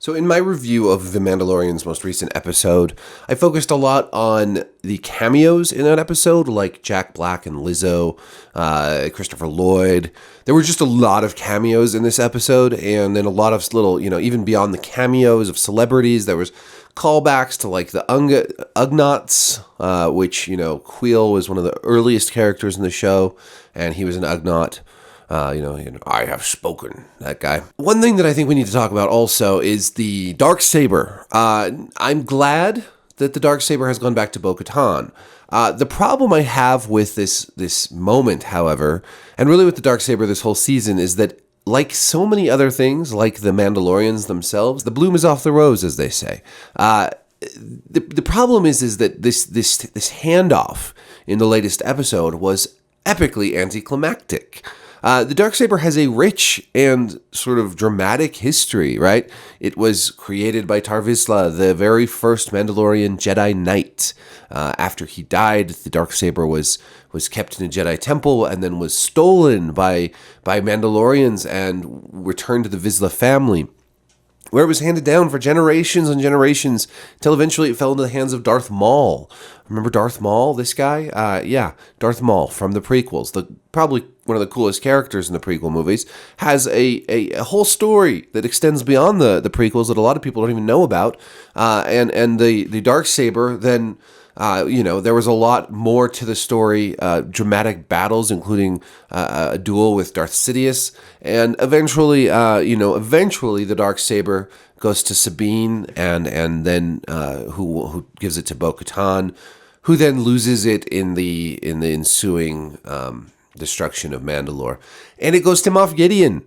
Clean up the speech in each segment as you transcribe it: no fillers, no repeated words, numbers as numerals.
So in my review of The Mandalorian's most recent episode, I focused a lot on the cameos in that episode, like Jack Black and Lizzo, Christopher Lloyd. There were just a lot of cameos in this episode, and then a lot of little, even beyond the cameos of celebrities, there was callbacks to like the Ugnaughts, which, Queel was one of the earliest characters in the show, and he was an Ugnaught. I have spoken, that guy. One thing that I think we need to talk about also is the Darksaber. I'm glad that the Darksaber has gone back to Bo-Katan. The problem I have with this moment, however, and really with the Darksaber this whole season, is that like so many other things, like the Mandalorians themselves, the bloom is off the rose, as they say. The problem is that this handoff in the latest episode was epically anticlimactic. The Darksaber has a rich and sort of dramatic history, right? It was created by Tar Vizsla, the very first Mandalorian Jedi Knight. After he died, the Darksaber was kept in a Jedi temple and then was stolen by Mandalorians and returned to the Vizsla family, where it was handed down for generations and generations until eventually it fell into the hands of Darth Maul. Remember Darth Maul, this guy? Yeah, Darth Maul from the prequels. Probably one of the coolest characters in the prequel movies, has a whole story that extends beyond the prequels that a lot of people don't even know about. And the Darksaber then... there was a lot more to the story, dramatic battles, including a duel with Darth Sidious, and eventually the Darksaber goes to Sabine, and then who gives it to Bo-Katan, who then loses it in the ensuing destruction of Mandalore, and it goes to Moff Gideon.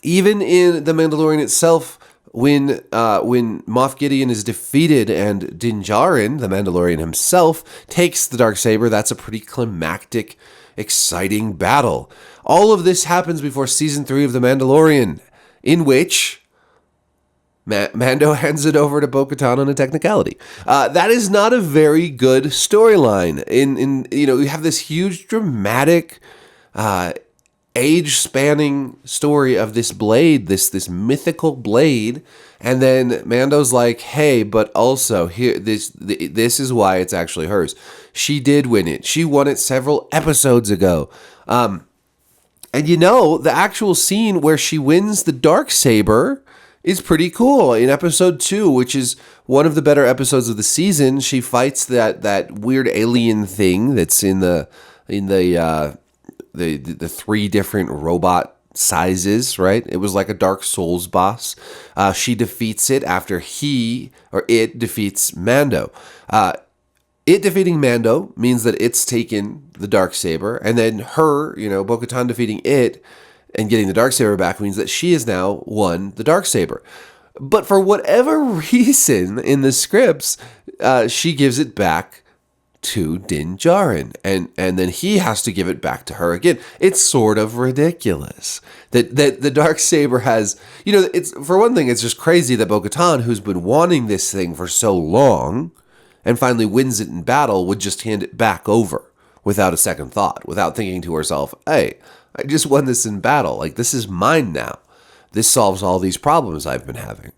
Even in The Mandalorian itself, when Moff Gideon is defeated and Din Djarin, the Mandalorian himself, takes the Darksaber, that's a pretty climactic, exciting battle. All of this happens before Season 3 of The Mandalorian, in which Mando hands it over to Bo-Katan on a technicality. That is not a very good storyline. You have this huge, dramatic, age-spanning story of this blade, this mythical blade, and then Mando's like, "Hey, but also here, this is why it's actually hers. She did win it. She won it several episodes ago." And the actual scene where she wins the Darksaber is pretty cool. In episode 2, which is one of the better episodes of the season, she fights that weird alien thing that's in the 3 different robot sizes, right? It was like a Dark Souls boss. She defeats it after it defeats Mando. It defeating Mando means that it's taken the Darksaber, and then Bo-Katan defeating it and getting the Darksaber back means that she has now won the Darksaber. But for whatever reason in the scripts, she gives it back to Din Djarin, and then he has to give it back to her again. It's sort of ridiculous that the Darksaber has, it's, for one thing, it's just crazy that Bo-Katan, who's been wanting this thing for so long and finally wins it in battle, would just hand it back over without a second thought, without thinking to herself, "Hey, I just won this in battle. Like, this is mine now. This solves all these problems I've been having."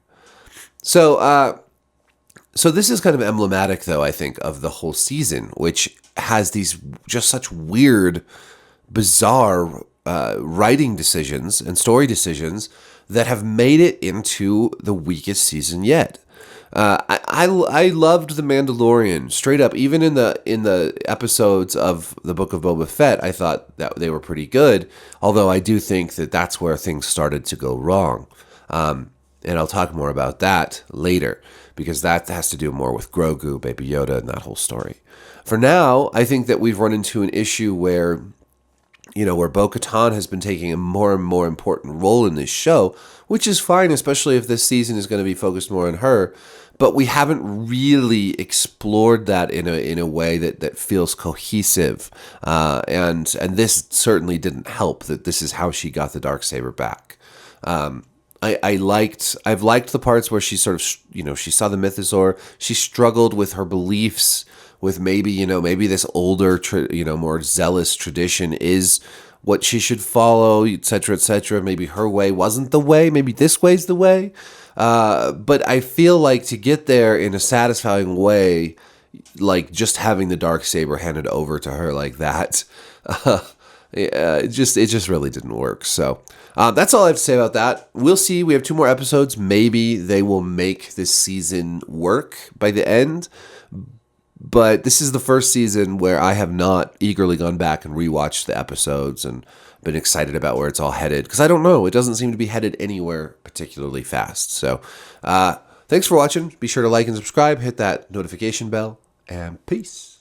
So this is kind of emblematic, though, I think, of the whole season, which has these just such weird, bizarre writing decisions and story decisions that have made it into the weakest season yet. I loved The Mandalorian straight up. Even in the episodes of the Book of Boba Fett, I thought that they were pretty good. Although I do think that that's where things started to go wrong. And I'll talk more about that later, because that has to do more with Grogu, Baby Yoda, and that whole story. For now, I think that we've run into an issue where Bo-Katan has been taking a more and more important role in this show, which is fine, especially if this season is going to be focused more on her. But we haven't really explored that in a way that feels cohesive, and this certainly didn't help. That this is how she got the Darksaber back. I've liked the parts where she sort of she saw the mythosaur. She struggled with her beliefs, with maybe this older more zealous tradition is what she should follow, etc., etc. Maybe her way wasn't the way. Maybe this way's the way. But I feel like to get there in a satisfying way, like just having the Darksaber handed over to her like that, it just really didn't work. So that's all I have to say about that. We'll see. We have 2 more episodes. Maybe they will make this season work by the end. But this is the first season where I have not eagerly gone back and rewatched the episodes and been excited about where it's all headed. Because I don't know. It doesn't seem to be headed anywhere particularly fast. So thanks for watching. Be sure to like and subscribe. Hit that notification bell. And peace.